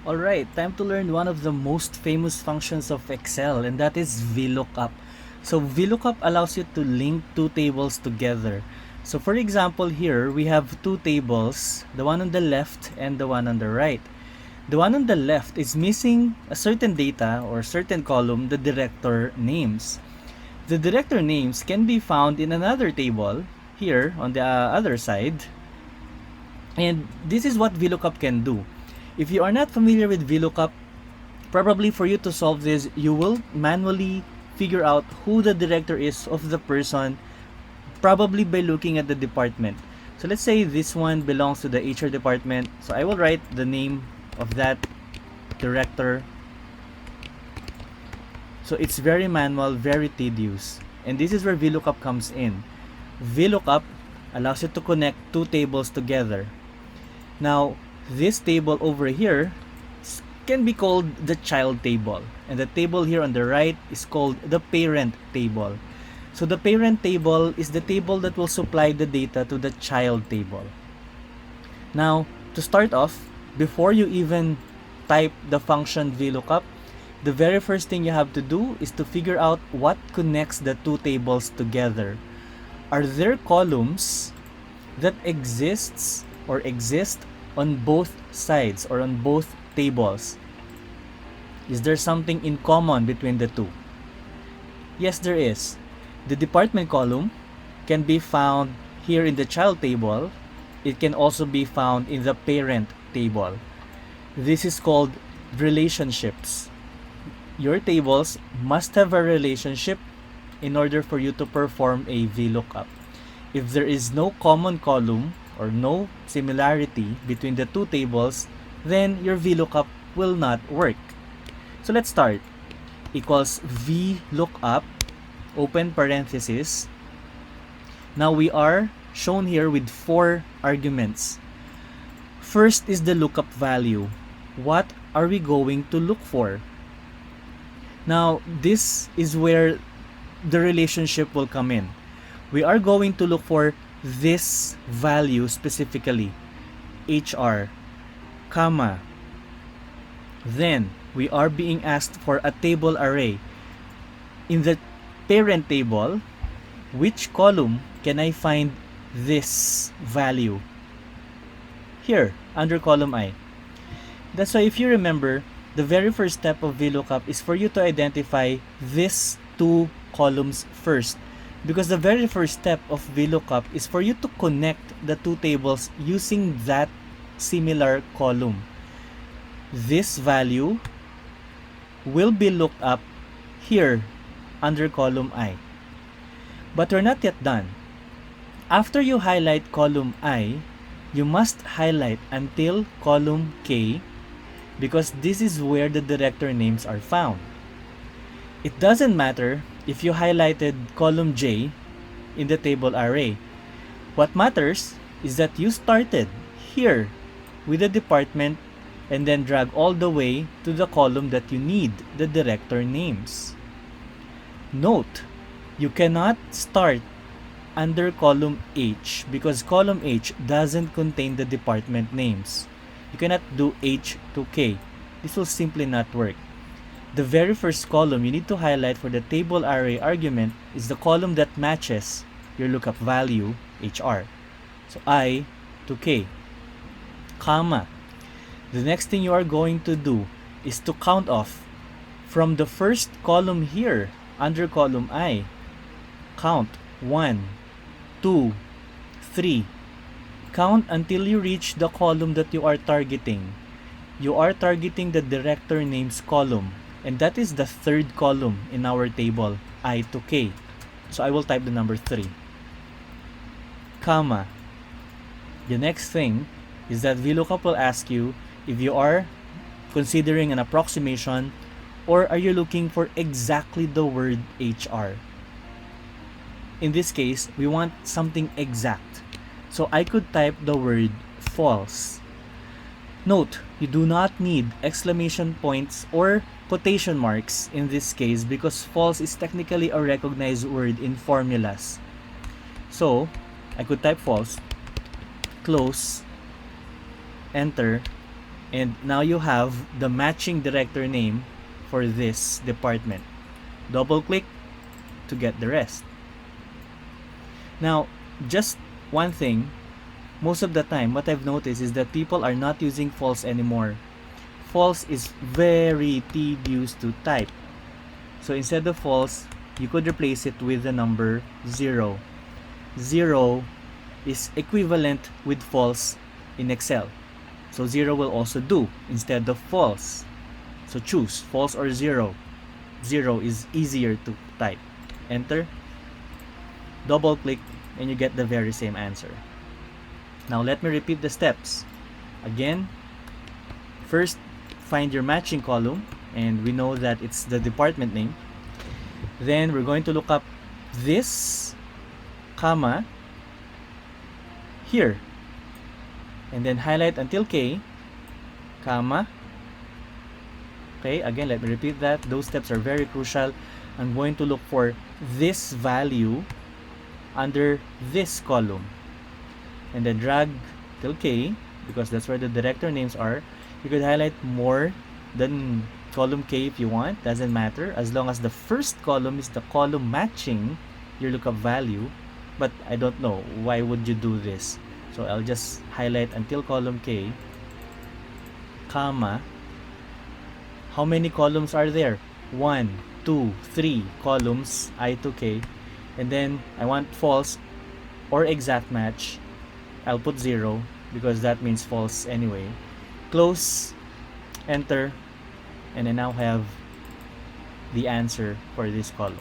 Alright, time to learn one of the most famous functions of Excel, and that is VLOOKUP. So VLOOKUP allows you to link two tables together. So for example, here we have two tables, the one on the left and the one on the right. The one on the left is missing a certain data or certain column, the director names. The director names can be found in another table here on the other side. And this is what VLOOKUP can do. If you are not familiar with VLOOKUP, probably for you to solve this, you will manually figure out who the director is of the person, probably by looking at the department. So let's say this one belongs to the HR department. So I will write the name of that director. So it's very manual, very tedious. And this is where VLOOKUP comes in. VLOOKUP allows you to connect two tables together. Now, this table over here can be called the child table, and the table here on the right is called the parent table. So the parent table is the table that will supply the data to the child table. Now, to start off, before you even type the function VLOOKUP, the very first thing you have to do is to figure out what connects the two tables together. Are there columns that exist on both sides or on both tables? Is there something in common between the two? Yes, there is. The department column can be found here in the child table. It can also be found in the parent table. This is called relationships. Your tables must have a relationship in order for you to perform a VLOOKUP. If there is no common column or no similarity between the two tables, then your VLOOKUP will not work. So let's start. Equals VLOOKUP, open parenthesis. Now we are shown here with 4 arguments. First is the lookup value. What are we going to look for? Now this is where the relationship will come in. We are going to look for this value specifically, HR, comma. Then we are being asked for a table array. In the parent table, which column can I find this value? Here, under column I. That's why if you remember, the very first step of VLOOKUP is for you to identify these two columns first. Because the very first step of VLOOKUP is for you to connect the two tables using that similar column. This value will be looked up here under column I. But we're not yet done. After you highlight column I, you must highlight until column K, because this is where the director names are found. It doesn't matter if you highlighted column J in the table array. What matters is that you started here with the department and then drag all the way to the column that you need, the director names. Note, you cannot start under column H because column H doesn't contain the department names. You cannot do H to K. This will simply not work. The very first column you need to highlight for the table array argument is the column that matches your lookup value, HR. So I to K, comma. The next thing you are going to do is to count off from the first column here under column I. Count 1, 2, 3. Count until you reach the column that you are targeting. You are targeting the director names column, and that is the third column in our table, I to K. So I will type the number 3, comma. The next thing is that VLOOKUP will ask you if you are considering an approximation or are you looking for exactly the word HR. In this case, we want something exact. So I could type the word false. Note, you do not need exclamation points or quotation marks in this case because false is technically a recognized word in formulas. So I could type false, close, enter, And now you have the matching director name for this department. Double click to get the rest. Now, just one thing, most of the time what I've noticed is that people are not using false anymore. False is very tedious to type. So instead of false, you could replace it with the number 0. 0 is equivalent with false in Excel. So 0 will also do instead of false. So choose false or 0. 0 is easier to type. Enter. Double click and you get the very same answer. Now let me repeat the steps. Again, first find your matching column, and we know that it's the department name. Then we're going to look up this, comma, here. And then highlight until K, comma. Okay, again, let me repeat that. Those steps are very crucial. I'm going to look for this value under this column. And then drag till K, because that's where the director names are. You could highlight more than column K if you want, doesn't matter, as long as the first column is the column matching your lookup value. But I don't know, why would you do this? So I'll just highlight until column K, comma. How many columns are there? 1, 2, 3 columns, I to K. And then I want false or exact match. I'll put 0 because that means false anyway. Close, enter, and I now have the answer for this column.